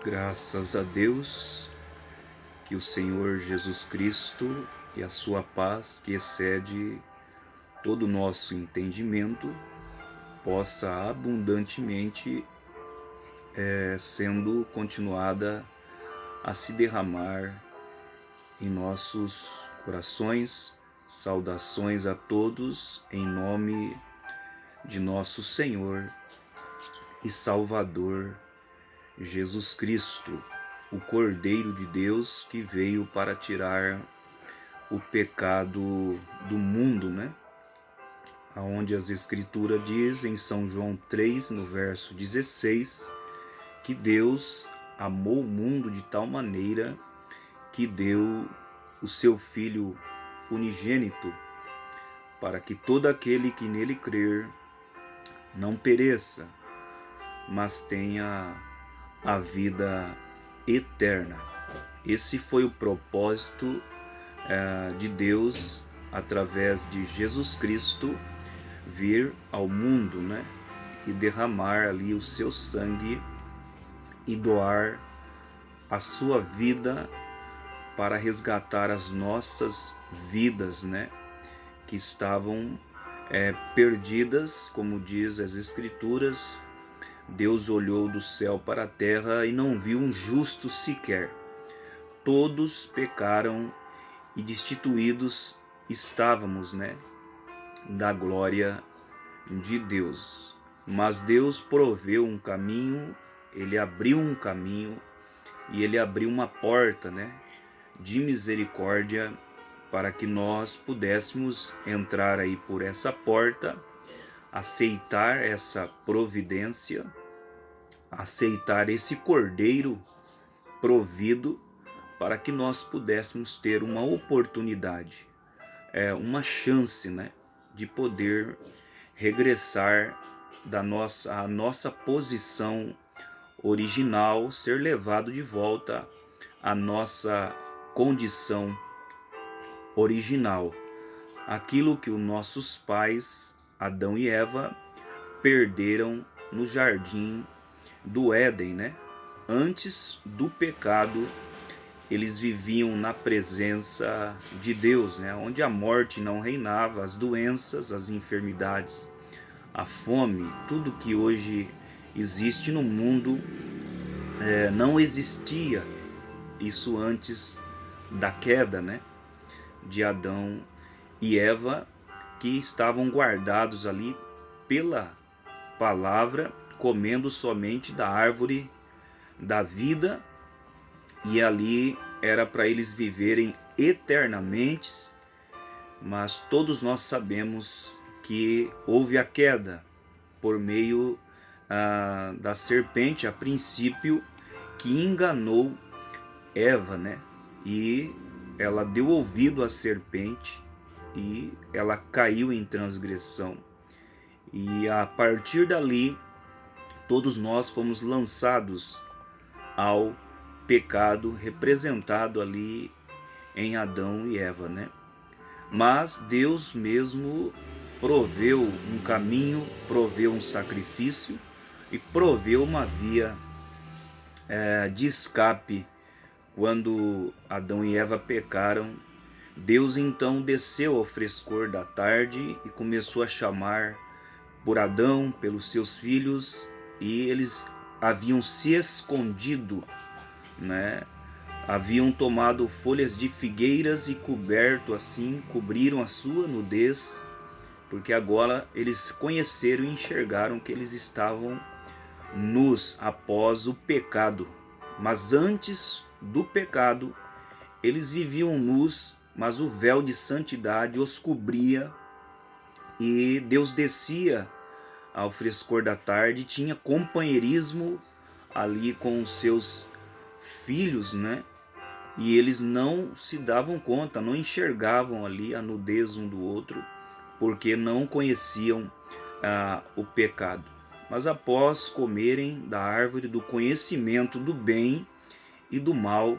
Graças a Deus, que o Senhor Jesus Cristo e a sua paz, que excede todo o nosso entendimento, possa abundantemente sendo continuada a se derramar em nossos corações. Saudações a todos em nome de nosso Senhor e Salvador Jesus Cristo, o Cordeiro de Deus que veio para tirar o pecado do mundo, né? Aonde as Escrituras dizem em São João 3, no verso 16, que Deus amou o mundo de tal maneira que deu o seu Filho unigênito, para que todo aquele que nele crer não pereça, mas tenha a vida eterna. Esse foi o propósito de Deus através de Jesus Cristo vir ao mundo, né? E derramar ali o seu sangue e doar a sua vida para resgatar as nossas vidas, né? Que estavam perdidas, como diz as Escrituras. Deus olhou do céu para a terra e não viu um justo sequer. Todos pecaram e destituídos estávamos, né, da glória de Deus. Mas Deus proveu um caminho, Ele abriu um caminho e Ele abriu uma porta, né, de misericórdia para que nós pudéssemos entrar aí por essa porta, aceitar essa providência, aceitar esse cordeiro provido para que nós pudéssemos ter uma oportunidade, uma chance, né, de poder regressar à nossa posição original, ser levado de volta à nossa condição original. Aquilo que os nossos pais, Adão e Eva, perderam no jardim do Éden, né? Antes do pecado, eles viviam na presença de Deus, né? Onde a morte não reinava, as doenças, as enfermidades, a fome, tudo que hoje existe no mundo não existia isso antes da queda, né? De Adão e Eva, que estavam guardados ali pela palavra, comendo somente da árvore da vida, e ali era para eles viverem eternamente. Mas todos nós sabemos que houve a queda por meio da serpente, a princípio, que enganou Eva, né? E ela deu ouvido à serpente e ela caiu em transgressão. E a partir dali, todos nós fomos lançados ao pecado, representado ali em Adão e Eva, né? Mas Deus mesmo proveu um caminho, proveu um sacrifício e proveu uma via de escape. Quando Adão e Eva pecaram, Deus então desceu ao frescor da tarde e começou a chamar por Adão, pelos seus filhos, e eles haviam se escondido, né? Haviam tomado folhas de figueiras e cobriram a sua nudez, porque agora eles conheceram e enxergaram que eles estavam nus após o pecado. Mas antes do pecado, eles viviam nus, mas o véu de santidade os cobria, e Deus descia ao frescor da tarde, tinha companheirismo ali com os seus filhos, né? E eles não se davam conta, não enxergavam ali a nudez um do outro, porque não conheciam o pecado. Mas após comerem da árvore do conhecimento do bem e do mal,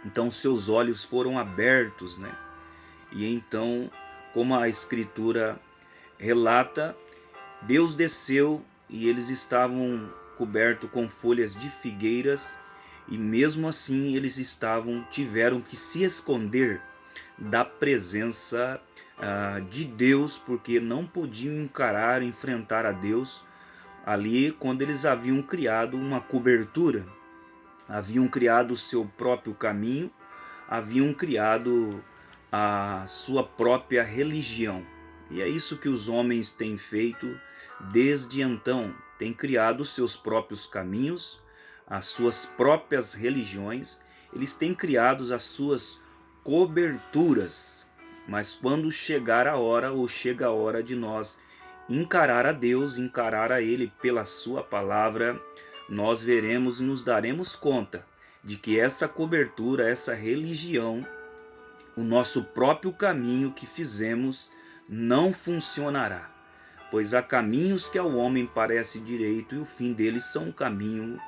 então seus olhos foram abertos, né? E então, como a Escritura relata, Deus desceu e eles estavam cobertos com folhas de figueiras, e mesmo assim eles tiveram que se esconder da presença de Deus, porque não podiam enfrentar a Deus ali quando eles haviam criado uma cobertura, haviam criado o seu próprio caminho, haviam criado a sua própria religião. E é isso que os homens têm feito desde então, têm criado os seus próprios caminhos, as suas próprias religiões, eles têm criado as suas coberturas. Mas quando chegar a hora, ou chega a hora de nós encarar a Deus, encarar a Ele pela sua palavra, nós veremos e nos daremos conta de que essa cobertura, essa religião, o nosso próprio caminho que fizemos não funcionará. Pois há caminhos que ao homem parece direito e o fim deles são o caminho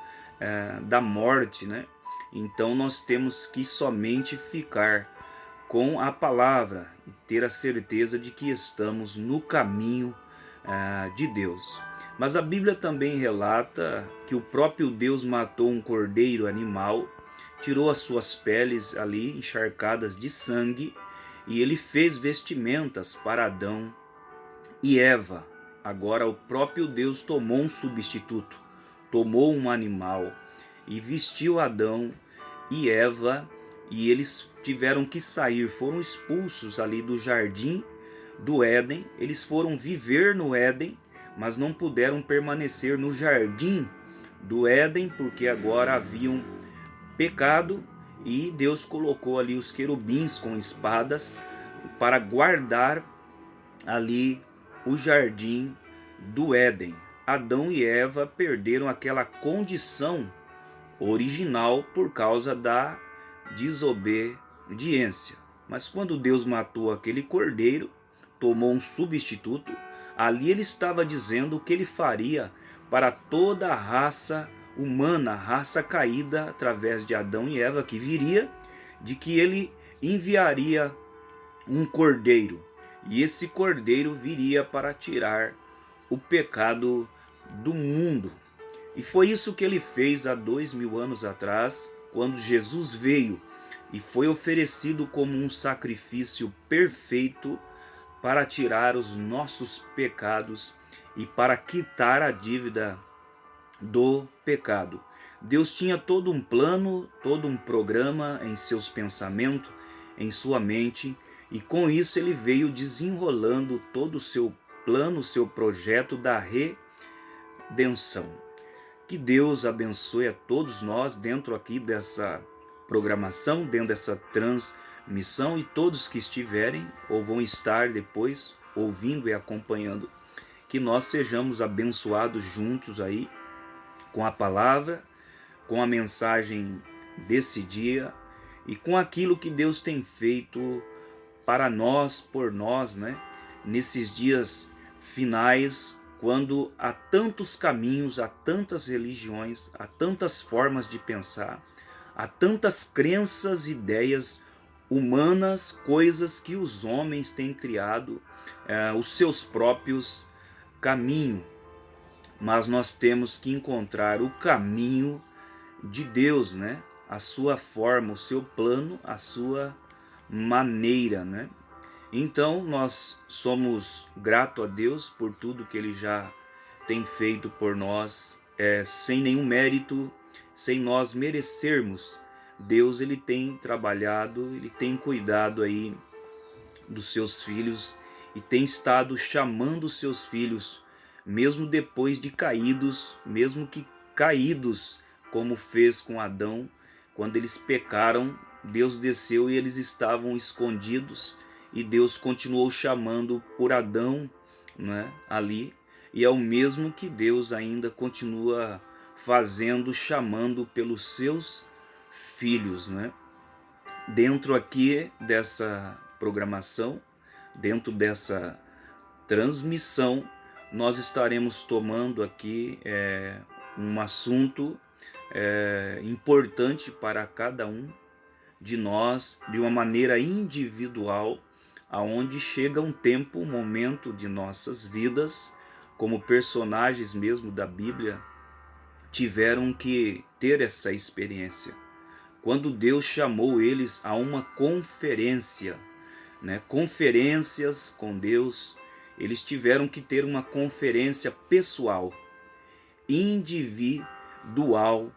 da morte, né? Então nós temos que somente ficar com a palavra e ter a certeza de que estamos no caminho de Deus. Mas a Bíblia também relata que o próprio Deus matou um cordeiro animal, tirou as suas peles ali encharcadas de sangue e ele fez vestimentas para Adão e Eva. Agora o próprio Deus tomou um substituto, tomou um animal e vestiu Adão e Eva, e eles tiveram que sair, foram expulsos ali do jardim do Éden. Eles foram viver no Éden, mas não puderam permanecer no jardim do Éden, porque agora haviam pecado e Deus colocou ali os querubins com espadas para guardar ali o jardim do Éden. Adão e Eva perderam aquela condição original por causa da desobediência. Mas quando Deus matou aquele cordeiro, tomou um substituto, ali ele estava dizendo o que ele faria para toda a raça humana, a raça caída através de Adão e Eva que viria, de que ele enviaria um cordeiro, e esse cordeiro viria para tirar o pecado do mundo. E foi isso que ele fez há 2000 anos atrás, quando Jesus veio e foi oferecido como um sacrifício perfeito para tirar os nossos pecados e para quitar a dívida do pecado. Deus tinha todo um plano, todo um programa em seus pensamentos, em sua mente, e com isso ele veio desenrolando todo o seu plano, o seu projeto da redenção. Que Deus abençoe a todos nós dentro aqui dessa programação, dentro dessa transmissão, e todos que estiverem ou vão estar depois ouvindo e acompanhando, que nós sejamos abençoados juntos aí com a palavra, com a mensagem desse dia e com aquilo que Deus tem feito para nós, por nós, né? Nesses dias finais, quando há tantos caminhos, há tantas religiões, há tantas formas de pensar, há tantas crenças, ideias humanas, coisas que os homens têm criado, os seus próprios caminhos. Mas nós temos que encontrar o caminho de Deus, né? A sua forma, o seu plano, a sua maneira, né? Então nós somos gratos a Deus por tudo que Ele já tem feito por nós, sem nenhum mérito, sem nós merecermos. Deus, Ele tem trabalhado, Ele tem cuidado aí dos seus filhos e tem estado chamando os seus filhos, mesmo depois de caídos, mesmo que caídos, como fez com Adão, quando eles pecaram, Deus desceu e eles estavam escondidos, e Deus continuou chamando por Adão, né, ali, e é o mesmo que Deus ainda continua fazendo, chamando pelos seus filhos, né? Dentro aqui dessa programação, dentro dessa transmissão, nós estaremos tomando aqui um assunto importante para cada um de nós, de uma maneira individual, aonde chega um tempo, um momento de nossas vidas, como personagens mesmo da Bíblia, tiveram que ter essa experiência. Quando Deus chamou eles a uma conferência, né? Conferências com Deus, eles tiveram que ter uma conferência pessoal, individual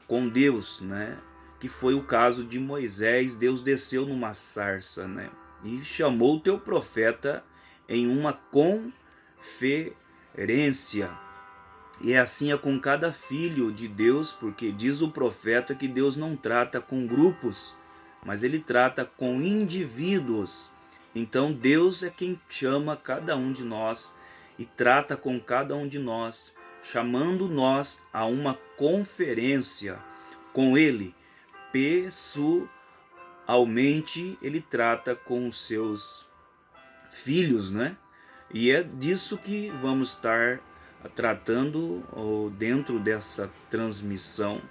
com Deus, né? Que foi o caso de Moisés. Deus desceu numa sarça, né? E chamou o teu profeta em uma conferência. E assim é com cada filho de Deus, porque diz o profeta que Deus não trata com grupos, mas ele trata com indivíduos. Então Deus é quem chama cada um de nós e trata com cada um de nós, chamando nós a uma conferência com ele. Pessoalmente ele trata com os seus filhos, né? E é disso que vamos estar tratando dentro dessa transmissão,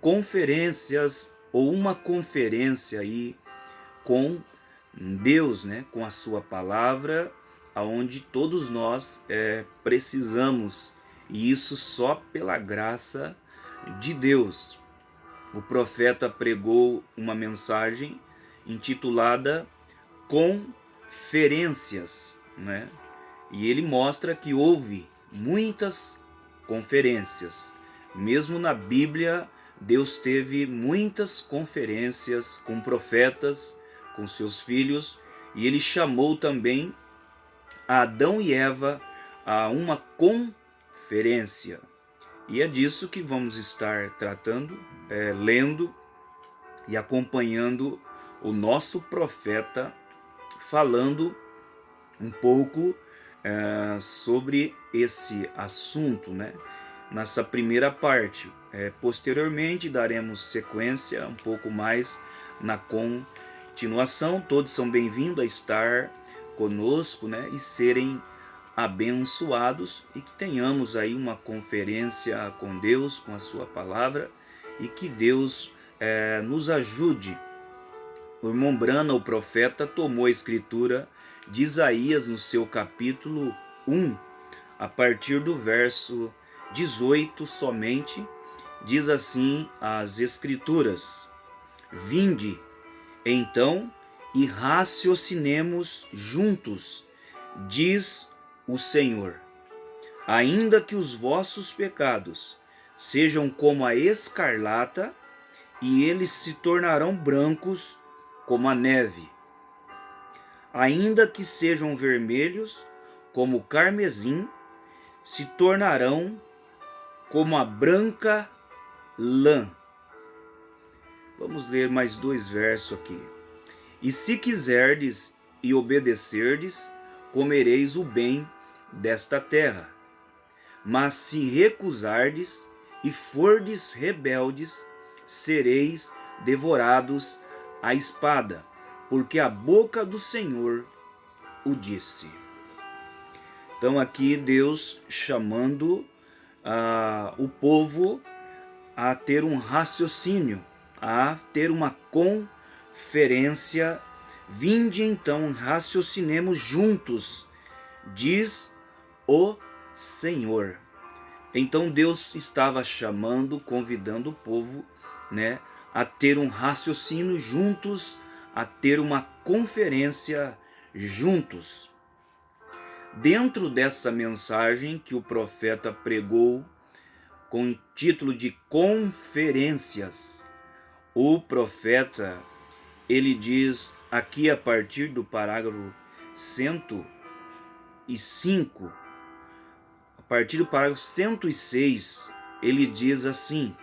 conferências ou uma conferência aí com Deus, né? Com a sua palavra, aonde todos nós precisamos, e isso só pela graça de Deus. O profeta pregou uma mensagem intitulada Conferências, né? E ele mostra que houve muitas conferências. Mesmo na Bíblia, Deus teve muitas conferências com profetas, com seus filhos, e ele chamou também Adão e Eva a uma conferência. E é disso que vamos estar tratando, lendo e acompanhando o nosso profeta falando um pouco sobre esse assunto, né? Nessa primeira parte. Posteriormente daremos sequência um pouco mais na continuação. Todos são bem-vindos a estar conosco, né? E serem abençoados, e que tenhamos aí uma conferência com Deus, com a sua palavra, e que Deus nos ajude. O irmão Brana, o profeta, tomou a escritura de Isaías no seu capítulo 1, a partir do verso 18 somente. Diz assim as escrituras: Vinde, então, e raciocinemos juntos, diz o Senhor. Ainda que os vossos pecados sejam como a escarlata, e eles se tornarão brancos como a neve. Ainda que sejam vermelhos como o carmesim, se tornarão como a branca lã. Vamos ler mais 2 versos aqui. E se quiserdes e obedecerdes, comereis o bem desta terra. Mas se recusardes e fordes rebeldes, sereis devorados à espada, porque a boca do Senhor o disse. Então aqui Deus chamando o povo a ter um raciocínio, a ter uma conferência. Vinde então, raciocinemos juntos, diz o Senhor. Então Deus estava chamando, convidando o povo, né, a ter um raciocínio juntos, a ter uma conferência juntos. Dentro dessa mensagem que o profeta pregou, com o título de Conferências, o profeta, ele diz aqui a partir do parágrafo 105, a partir do parágrafo 106, ele diz assim: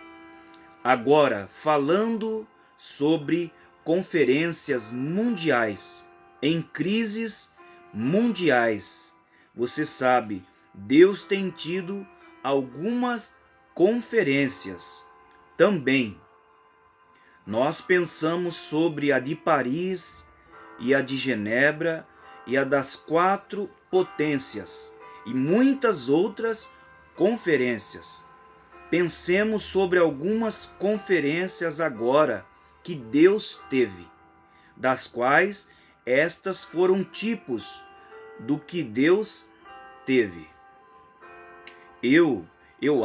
agora, falando sobre conferências mundiais, em crises mundiais, você sabe, Deus tem tido algumas conferências também. Nós pensamos sobre a de Paris e a de Genebra e a das 4 potências e muitas outras conferências. Pensemos sobre algumas conferências agora que Deus teve, das quais estas foram tipos do que Deus teve. Eu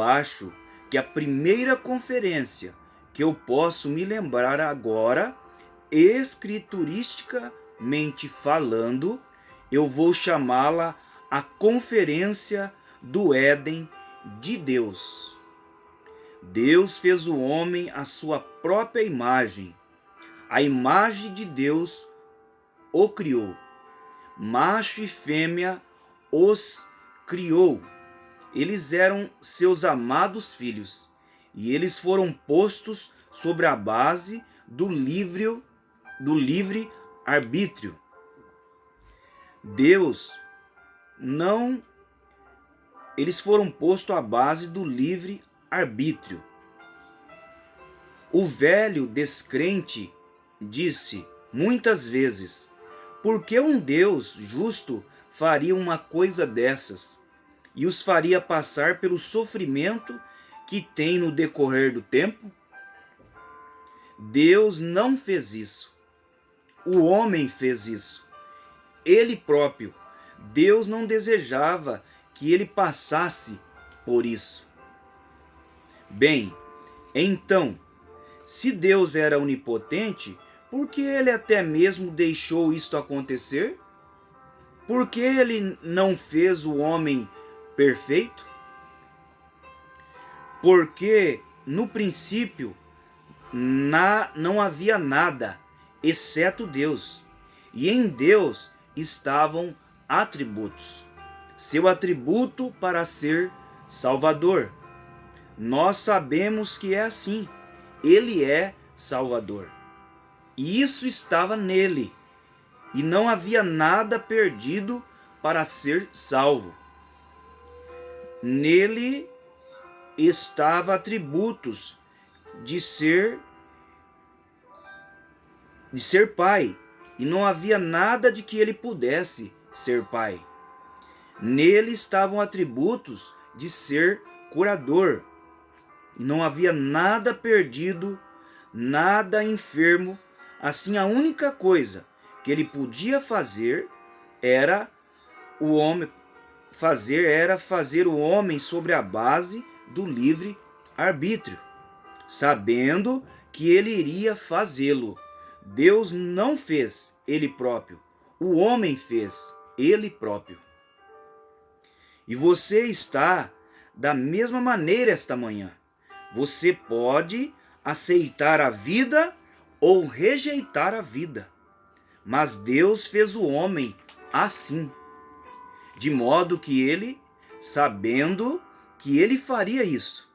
acho que a primeira conferência que eu posso me lembrar agora, escrituristicamente falando, eu vou chamá-la a Conferência do Éden de Deus. Deus fez o homem à sua própria imagem. A imagem de Deus o criou. Macho e fêmea os criou. Eles eram seus amados filhos, e eles foram postos sobre a base do livre arbítrio. Eles foram postos à base do livre arbítrio. O velho descrente disse muitas vezes: por que um Deus justo faria uma coisa dessas e os faria passar pelo sofrimento que tem no decorrer do tempo? Deus não fez isso. O homem fez isso. Ele próprio. Deus não desejava que ele passasse por isso. Bem, então, se Deus era onipotente, por que ele até mesmo deixou isto acontecer? Por que ele não fez o homem perfeito? Porque no princípio não havia nada exceto Deus, e em Deus estavam atributos. Seu atributo para ser Salvador. Nós sabemos que é assim. Ele é Salvador. E isso estava nele. E não havia nada perdido para ser salvo. Nele estava atributos de ser pai. E não havia nada de que ele pudesse ser pai. Nele estavam atributos de ser curador. Não havia nada perdido, nada enfermo. Assim, a única coisa que ele podia fazer era fazer o homem sobre a base do livre arbítrio, sabendo que ele iria fazê-lo. Deus não fez ele próprio, o homem fez ele próprio. E você está da mesma maneira esta manhã. Você pode aceitar a vida ou rejeitar a vida. Mas Deus fez o homem assim, de modo que ele, sabendo que ele faria isso,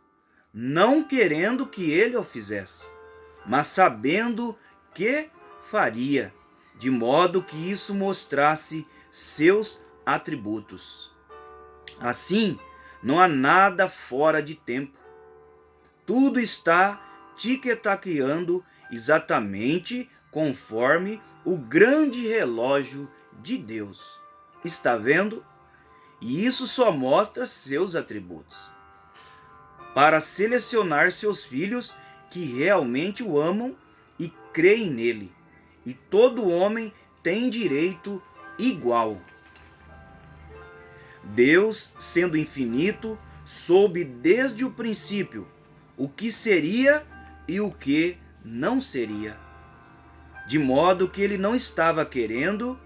não querendo que ele o fizesse, mas sabendo que faria, de modo que isso mostrasse seus atributos. Assim, não há nada fora de tempo. Tudo está tic-taqueando exatamente conforme o grande relógio de Deus. Está vendo? E isso só mostra seus atributos. Para selecionar seus filhos que realmente o amam e creem nele. E todo homem tem direito igual. Deus, sendo infinito, soube desde o princípio o que seria e o que não seria. De modo que ele não estava querendo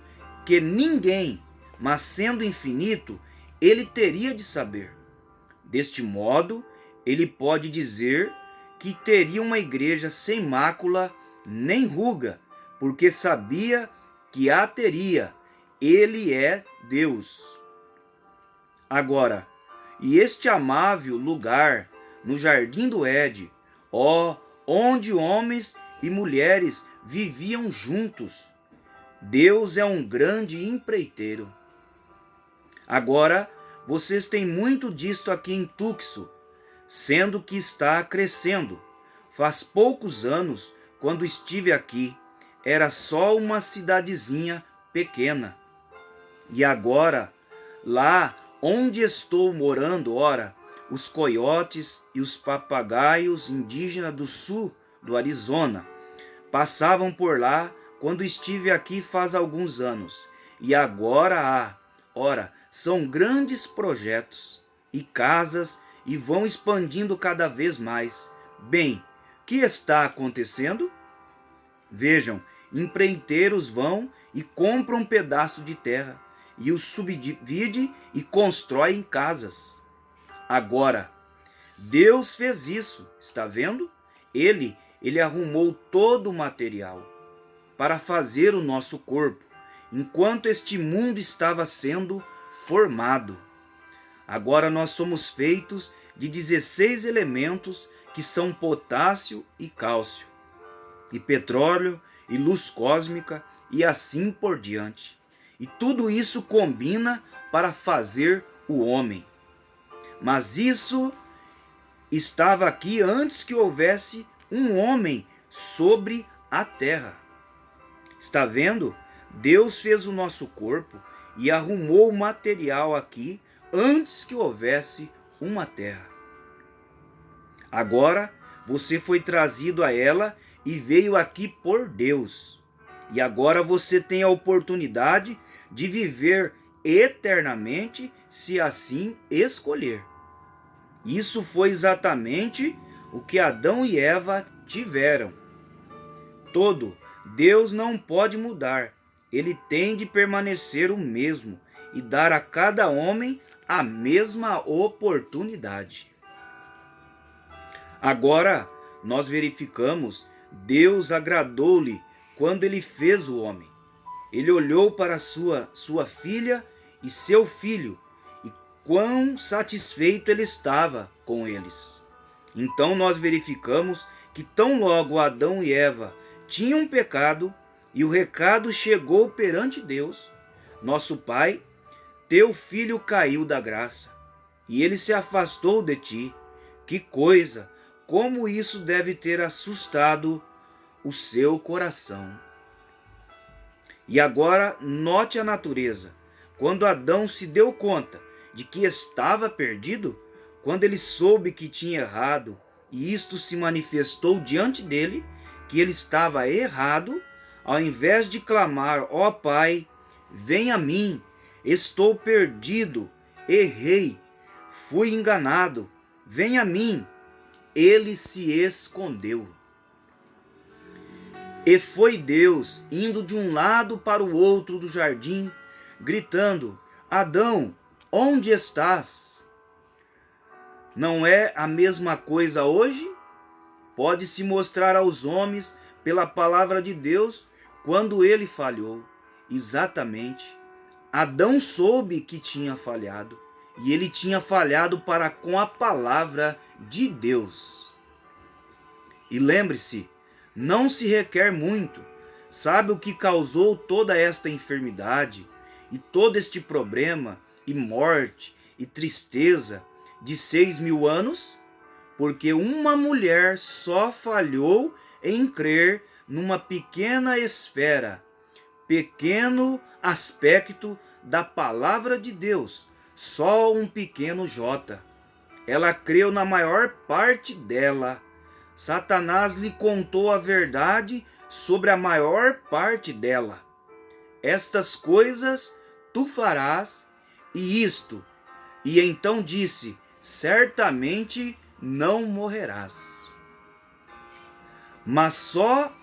que ninguém, mas sendo infinito, ele teria de saber. Deste modo, ele pode dizer que teria uma igreja sem mácula nem ruga, porque sabia que a teria. Ele é Deus. Agora, e este amável lugar no jardim do Éden, onde homens e mulheres viviam juntos. Deus é um grande empreiteiro. Agora, vocês têm muito disto aqui em Tuxo, sendo que está crescendo. Faz poucos anos, quando estive aqui, era só uma cidadezinha pequena. E agora, lá onde estou morando, ora, os coiotes e os papagaios indígenas do sul do Arizona passavam por lá quando estive aqui faz alguns anos. E agora são grandes projetos e casas e vão expandindo cada vez mais. Bem, que está acontecendo? Vejam, empreiteiros vão e compram um pedaço de terra e o subdivide e constroem casas. Agora, Deus fez isso, está vendo? Ele arrumou todo o material para fazer o nosso corpo, enquanto este mundo estava sendo formado. Agora nós somos feitos de 16 elementos que são potássio e cálcio, e petróleo e luz cósmica e assim por diante. E tudo isso combina para fazer o homem. Mas isso estava aqui antes que houvesse um homem sobre a terra. Está vendo? Deus fez o nosso corpo e arrumou o material aqui antes que houvesse uma terra. Agora você foi trazido a ela e veio aqui por Deus. E agora você tem a oportunidade de viver eternamente, se assim escolher. Isso foi exatamente o que Adão e Eva tiveram. Deus não pode mudar. Ele tem de permanecer o mesmo e dar a cada homem a mesma oportunidade. Agora, nós verificamos, Deus agradou-lhe quando ele fez o homem. Ele olhou para sua filha e seu filho, e quão satisfeito ele estava com eles. Então nós verificamos que tão logo Adão e Eva tinham pecado, e o recado chegou perante Deus, nosso Pai: teu filho caiu da graça, e ele se afastou de ti. Que coisa! Como isso deve ter assustado o seu coração. E agora note a natureza. Quando Adão se deu conta de que estava perdido, quando ele soube que tinha errado, e isto se manifestou diante dele, que ele estava errado, ao invés de clamar: ó Pai, vem a mim, estou perdido, errei, fui enganado, vem a mim, ele se escondeu. E foi Deus indo de um lado para o outro do jardim, gritando: Adão, onde estás? Não é a mesma coisa hoje? Pode-se mostrar aos homens pela palavra de Deus quando ele falhou. Exatamente. Adão soube que tinha falhado, e ele tinha falhado para com a palavra de Deus. E lembre-se, não se requer muito. Sabe o que causou toda esta enfermidade e todo este problema e morte e tristeza de 6.000 anos? Porque uma mulher só falhou em crer numa pequena esfera, pequeno aspecto da palavra de Deus, só um pequeno J. Ela creu na maior parte dela. Satanás lhe contou a verdade sobre a maior parte dela. Estas coisas tu farás, e isto. E então disse: certamente não morrerás. Mas só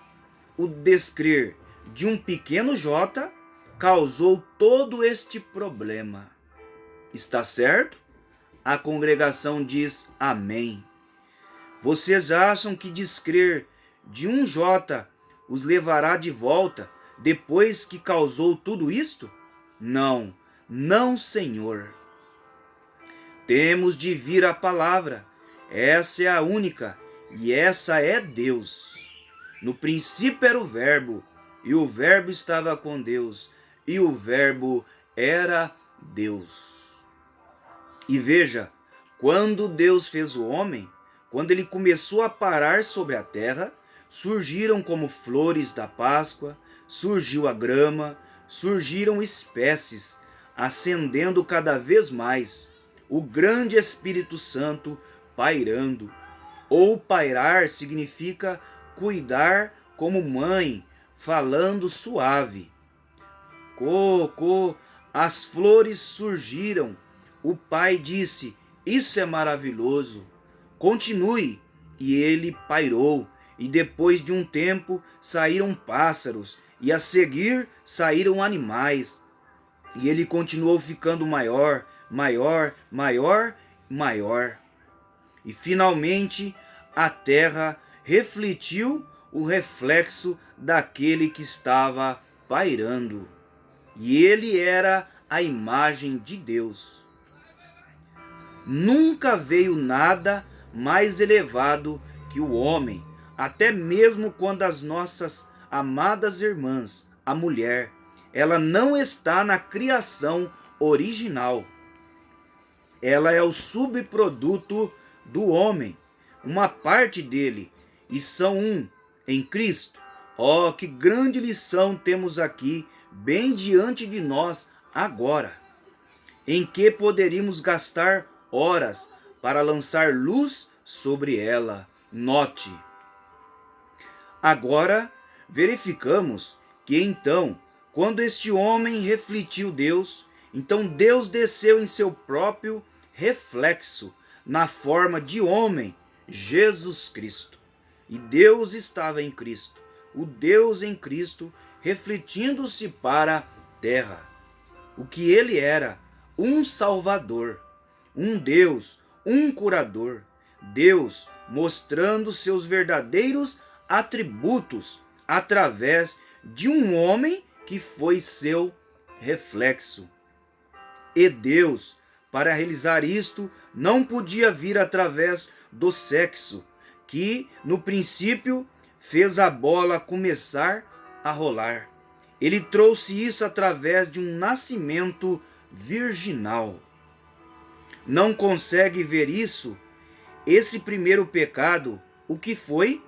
o descrer de um pequeno J causou todo este problema. Está certo? A congregação diz amém. Vocês acham que descrer de um J os levará de volta depois que causou tudo isto? Não, não, Senhor. Temos de vir à palavra. Essa é a única, e essa é Deus. No princípio era o Verbo, e o Verbo estava com Deus, e o Verbo era Deus. E veja, quando Deus fez o homem, quando ele começou a parar sobre a terra, surgiram como flores da Páscoa, surgiu a grama, surgiram espécies, ascendendo cada vez mais, o grande Espírito Santo pairando. Ou pairar significa cuidar como mãe, falando suave. As flores surgiram. O pai disse: Isso é maravilhoso. Continue. E ele pairou, e depois de um tempo saíram pássaros, e a seguir saíram animais. E ele continuou ficando maior, maior, maior, maior. E finalmente a terra refletiu o reflexo daquele que estava pairando. E ele era a imagem de Deus. Nunca veio nada mais elevado que o homem, até mesmo quando as nossas amadas irmãs, a mulher, ela não está na criação original. Ela é o subproduto do homem, uma parte dele, e são um em Cristo. Oh, que grande lição temos aqui, bem diante de nós agora, em que poderíamos gastar horas para lançar luz sobre ela. Note. Agora, verificamos que então, quando este homem refletiu Deus, então Deus desceu em seu próprio reflexo, na forma de homem, Jesus Cristo. E Deus estava em Cristo, o Deus em Cristo, refletindo-se para a terra. O que ele era? Um Salvador, um Deus, um curador. Deus mostrando seus verdadeiros atributos através de um homem que foi seu reflexo. E Deus, para realizar isto, não podia vir através do sexo, que no princípio fez a bola começar a rolar. Ele trouxe isso através de um nascimento virginal. Não consegue ver isso? Esse primeiro pecado, o que foi?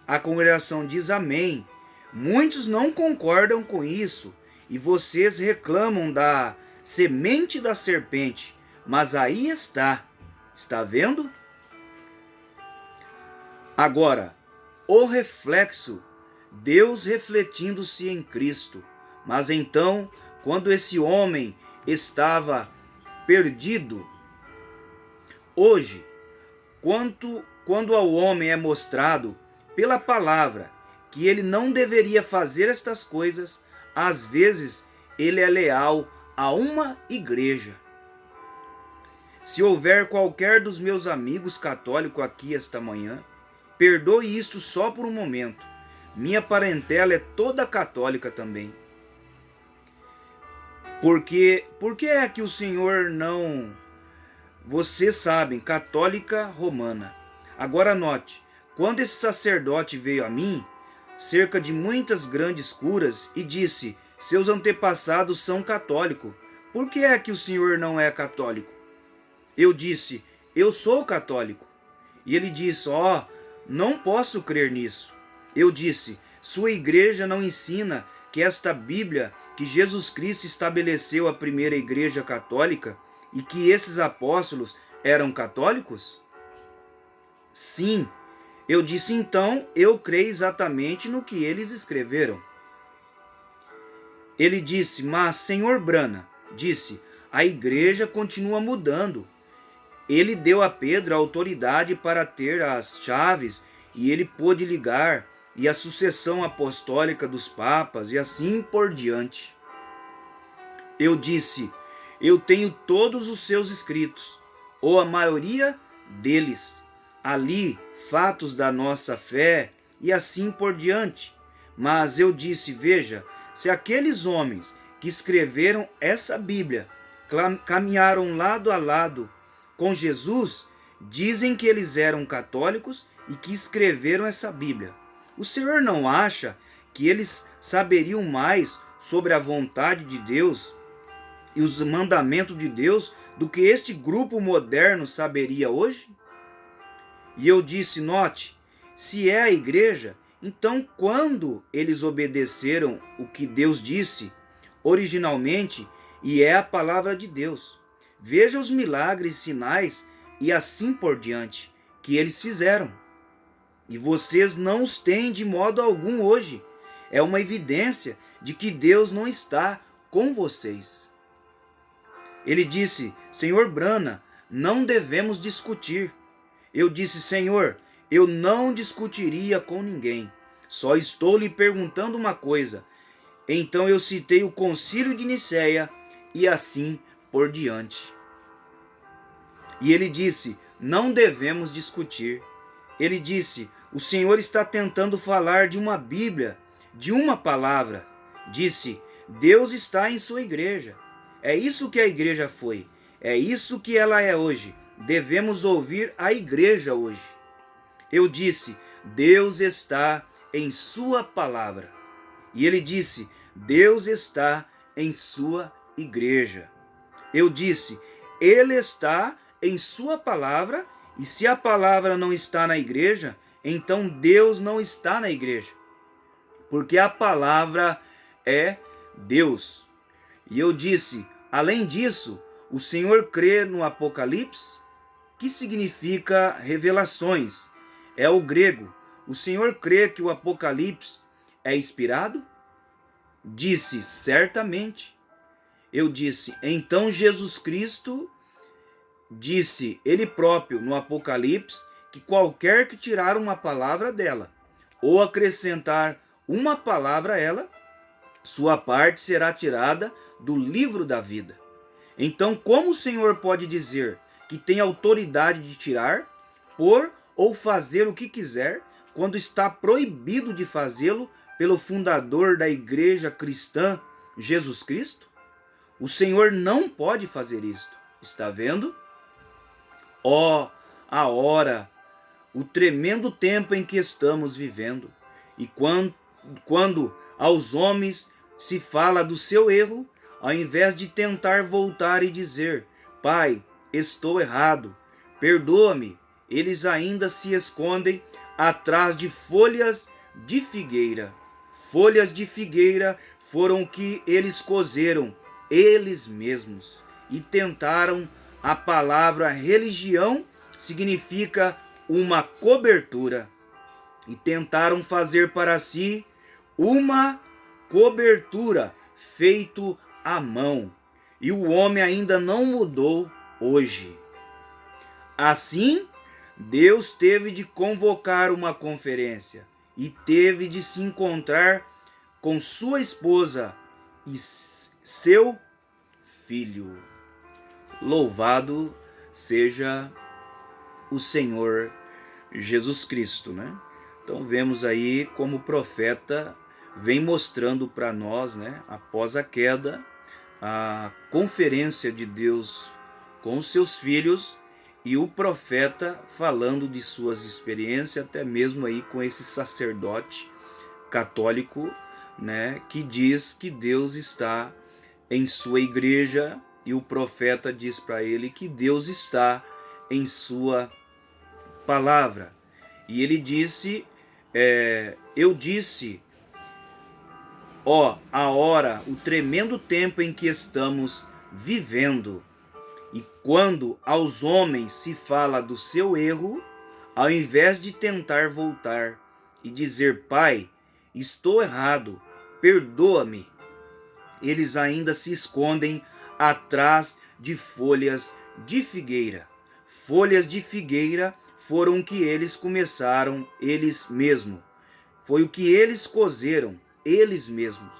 A congregação diz amém. Muitos não concordam com isso e vocês reclamam da semente da serpente, mas aí está. Está vendo? Agora, o reflexo, Deus refletindo-se em Cristo. Mas então, quando esse homem estava perdido, hoje, quando ao homem é mostrado pela palavra que ele não deveria fazer estas coisas, às vezes ele é leal a uma igreja. Se houver qualquer dos meus amigos católicos aqui esta manhã, perdoe isto só por um momento. Minha parentela é toda católica também. Por que é que o Senhor não... Vocês sabem, católica romana. Agora note, quando esse sacerdote veio a mim, cerca de muitas grandes curas, e disse, seus antepassados são católicos, por que é que o senhor não é católico? Eu disse, eu sou católico. E ele disse, não posso crer nisso. Eu disse, sua igreja não ensina que esta Bíblia, que Jesus Cristo estabeleceu a primeira igreja católica, e que esses apóstolos eram católicos? Sim. Eu disse, então, eu creio exatamente no que eles escreveram. Ele disse, mas, senhor Brana, disse, a igreja continua mudando. Ele deu a Pedro a autoridade para ter as chaves, e ele pôde ligar, e a sucessão apostólica dos papas, e assim por diante. Eu disse, eu tenho todos os seus escritos, ou a maioria deles, ali, fatos da nossa fé, e assim por diante. Mas eu disse, veja, se aqueles homens que escreveram essa Bíblia caminharam lado a lado com Jesus, dizem que eles eram católicos e que escreveram essa Bíblia. O senhor não acha que eles saberiam mais sobre a vontade de Deus e os mandamentos de Deus do que este grupo moderno saberia hoje? E eu disse, note, se é a igreja, então quando eles obedeceram o que Deus disse originalmente, e é a palavra de Deus? Veja os milagres, sinais e assim por diante que eles fizeram. E vocês não os têm de modo algum hoje. É uma evidência de que Deus não está com vocês. Ele disse, senhor Brana, não devemos discutir. Eu disse: Senhor, eu não discutiria com ninguém. Só estou lhe perguntando uma coisa. Então eu citei o concílio de Nicéia e assim por diante. E ele disse: não devemos discutir. Ele disse: o Senhor está tentando falar de uma Bíblia, de uma palavra. Disse: Deus está em sua igreja. É isso que a igreja foi. É isso que ela é hoje. Devemos ouvir a igreja hoje. Eu disse: Deus está em sua palavra. E ele disse: Deus está em sua igreja. Eu disse: Ele está em sua palavra, e se a palavra não está na igreja, então Deus não está na igreja. Porque a palavra é Deus. E eu disse: além disso, o Senhor crê no Apocalipse, que significa revelações. É o grego. O Senhor crê que o Apocalipse é inspirado? Disse: certamente. Eu disse: então Jesus Cristo disse ele próprio no Apocalipse que qualquer que tirar uma palavra dela ou acrescentar uma palavra a ela, sua parte será tirada do livro da vida. Então, como o Senhor pode dizer que tem autoridade de tirar, pôr ou fazer o que quiser, quando está proibido de fazê-lo pelo fundador da igreja cristã, Jesus Cristo? O Senhor não pode fazer isto. Está vendo? Ó, a hora, o tremendo tempo em que estamos vivendo. E quando aos homens se fala do seu erro, ao invés de tentar voltar e dizer: Pai, estou errado, perdoa-me, eles ainda se escondem atrás de folhas de figueira. Folhas de figueira foram o que eles cozeram, eles mesmos, e tentaram. A palavra religião significa uma cobertura, e tentaram fazer para si uma cobertura feito à mão, e o homem ainda não mudou hoje. Assim, Deus teve de convocar uma conferência e teve de se encontrar com sua esposa e seu filho. Louvado seja o Senhor Jesus Cristo, né? Então vemos aí como o profeta vem mostrando para nós, né, após a queda, a conferência de Deus com os seus filhos e o profeta falando de suas experiências, até mesmo aí com esse sacerdote católico, né, que diz que Deus está em sua igreja, e o profeta diz para ele que Deus está em sua palavra. E ele disse, eu disse, ó, a hora, o tremendo tempo em que estamos vivendo. E quando aos homens se fala do seu erro, ao invés de tentar voltar e dizer: Pai, estou errado, perdoa-me, eles ainda se escondem atrás de folhas de figueira. Folhas de figueira foram o que eles começaram eles mesmos. Foi o que eles cozeram eles mesmos.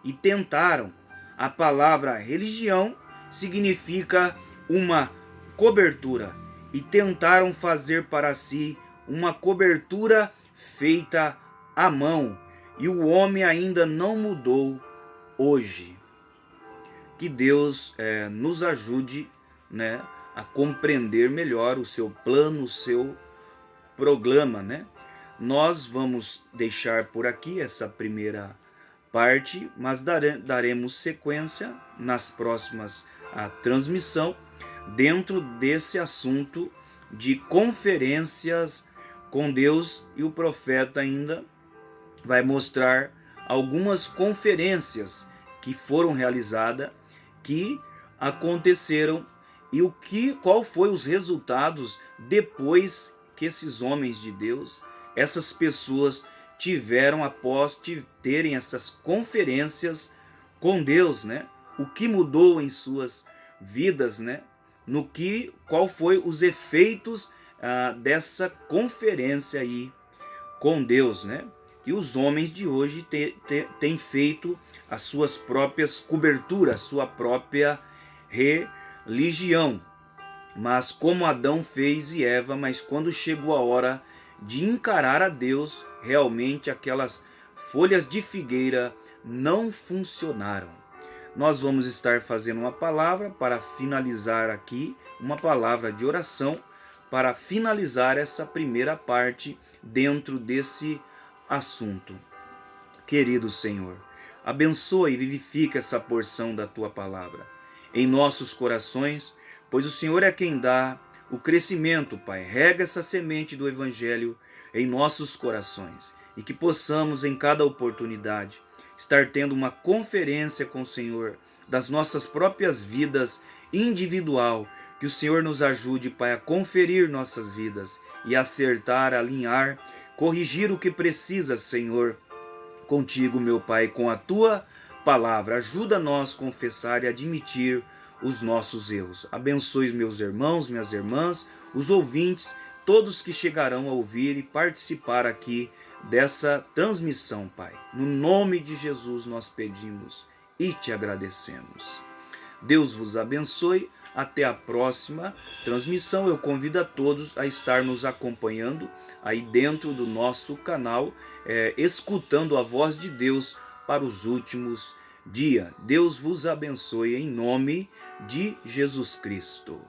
E tentaram. A palavra religião significa uma cobertura. E tentaram fazer para si uma cobertura feita à mão. E o homem ainda não mudou hoje. Que Deus nos ajude, né, a compreender melhor o seu plano, o seu programa, né? Nós vamos deixar por aqui essa primeira parte, mas daremos sequência nas próximas transmissão dentro desse assunto de conferências com Deus, e o profeta ainda vai mostrar algumas conferências que foram realizadas, que aconteceram, e qual foi os resultados depois que esses homens de Deus, essas pessoas tiveram após terem essas conferências com Deus, né? O que mudou em suas vidas, né? qual foi os efeitos dessa conferência aí com Deus, né? E os homens de hoje têm feito as suas próprias coberturas, sua própria religião. Mas como Adão fez e Eva, mas quando chegou a hora de encarar a Deus, realmente aquelas folhas de figueira não funcionaram. Nós vamos estar fazendo uma palavra para finalizar aqui, uma palavra de oração para finalizar essa primeira parte dentro desse assunto. Querido Senhor, abençoa e vivifica essa porção da Tua palavra em nossos corações, pois o Senhor é quem dá o crescimento, Pai. Rega essa semente do Evangelho em nossos corações e que possamos, em cada oportunidade, estar tendo uma conferência com o Senhor das nossas próprias vidas individual. Que o Senhor nos ajude, Pai, a conferir nossas vidas e acertar, alinhar, corrigir o que precisa, Senhor, contigo, meu Pai, com a Tua palavra. Ajuda-nos a confessar e admitir os nossos erros. Abençoe meus irmãos, minhas irmãs, os ouvintes, todos que chegarão a ouvir e participar aqui dessa transmissão, Pai. No nome de Jesus nós pedimos e te agradecemos. Deus vos abençoe. Até a próxima transmissão. Eu convido a todos a estar nos acompanhando aí dentro do nosso canal, escutando a voz de Deus para os últimos dias. Deus vos abençoe em nome de Jesus Cristo.